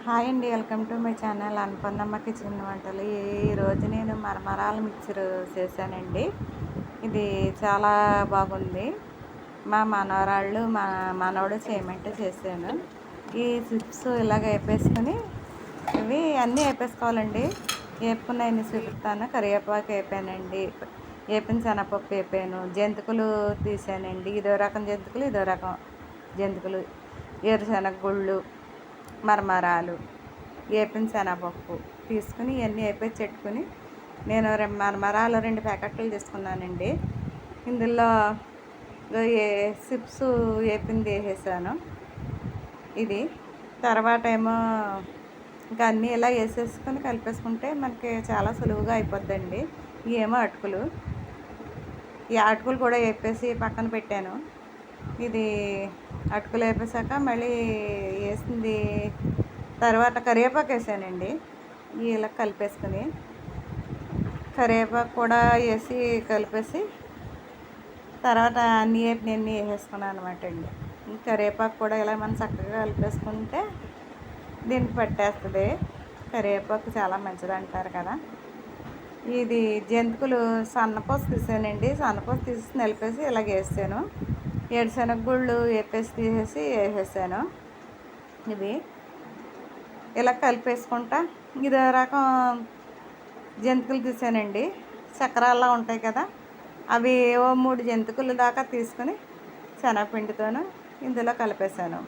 Hi అండి, welcome to my channel Annapurnamma kitchen వంటలు. ఈరోజు నేను మరమరాల మిక్చర్ చేశానండి. ఇది చాలా బాగుంది. మా మనవరాళ్ళు మనవడు చేయమంటే చేశాను. ఈ చిప్స్ ఇలాగ వేపేసుకుని ఇవి అన్నీ వేపేసుకోవాలండి. వేపుకున్నాయని చూపిస్తాను. కరివేపాకు వేపానండి, వేపిన శనగపప్పు వేపాను, జంతికలు తీసానండి. ఇదో రకం జంతికలు, ఇదో రకం జంతికలు, ఏరుశనగ గుళ్ళు, మరమరాలు, వేపిన శనగపప్పు తీసుకుని ఇవన్నీ వేపేసి పెట్టుకుని నేను మరమరాలు 2 ప్యాకెట్లు తీసుకున్నానండి. ఇందులో చిప్స్ వేపింది వేసేసాను. ఇది తర్వాత ఏమో ఇంకా అన్నీ ఇలా వేసేసుకొని కలిపేసుకుంటే మనకి చాలా సులువుగా అయిపోద్దండి. ఇవేమో అటుకులు, ఈ అటుకులు కూడా వేపేసి పక్కన పెట్టాను. ఇది అటుకులు వేపేసాక మళ్ళీ వేసింది తర్వాత కరివేపాకు వేసానండి. ఇలా కలిపేసుకుని కరివేపాకు కూడా వేసి కలిపేసి తర్వాత అన్నీ వేసేసుకున్నాను అనమాట అండి. కరివేపాకు కూడా ఇలా మనం చక్కగా కలిపేసుకుంటే దీనికి పట్టేస్తుంది. కరివేపాకు చాలా మంచిది అంటారు కదా. ఇది జంతికలు సన్నపూస తీసానండి. సన్నపూస తీసి నలిపేసి ఇలాగ వేసాను. ఏడుశనగ గుళ్ళు వేపేసి తీసేసి వేసేసాను. ఇది ఇలా కలిపేసుకుంటా ఇదో రకం జంతికలు తీసానండి. చక్రాల్లో ఉంటాయి కదా, అవి 3 జంతికలు దాకా తీసుకుని శనగపిండితోను ఇందులో కలిపేసాను.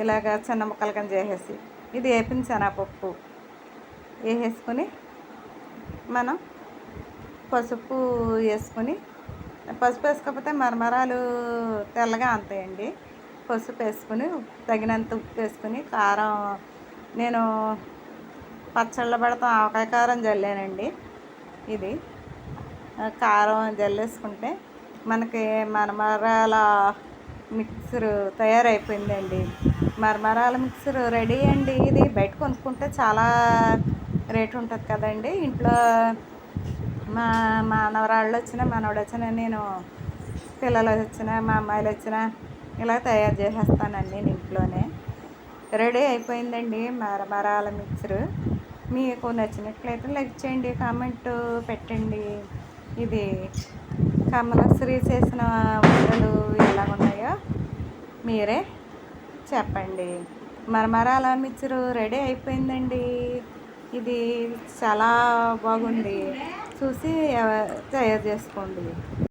ఇలాగ చిన్న ముక్కలు కింద చేసేసి ఇది వేపిన శనగపప్పు వేసేసుకుని మనం పసుపు వేసుకుని, పసుపు వేసుకోకపోతే మరమరాలు తెల్లగా అంతాయండి. పసుపు వేసుకుని తగినంత ఉప్పు వేసుకుని కారం, నేను పచ్చళ్ళ పెడతాం ఆవకాయ కారం జల్లానండి. ఇది కారం జల్లేసుకుంటే మనకి మరమరాల మిక్సర్ తయారైపోయిందండి. మరమరాల మిక్సర్ రెడీ అండి. ఇది బయట కొనుక్కుంటే చాలా రేటు ఉంటుంది కదండి. ఇంట్లో మా మనవరాళ్ళు వచ్చినా మనవడు వచ్చినా, నేను పిల్లలు వచ్చినా మా అమ్మాయిలు వచ్చినా ఇలా తయారు చేసేస్తానండి ఇంట్లోనే. రెడీ అయిపోయిందండి మరమరాల మిక్చరు. మీకు నచ్చినట్లయితే లైక్ చేయండి, కామెంట్ పెట్టండి. ఇది కమలశ్రీ చేసిన వంటలు ఎలాగున్నాయో మీరే చెప్పండి. మరమరాల మిక్చరు రెడీ అయిపోయిందండి. ఇది చాలా బాగుంది. చూసి తయారు చేసుకోండి.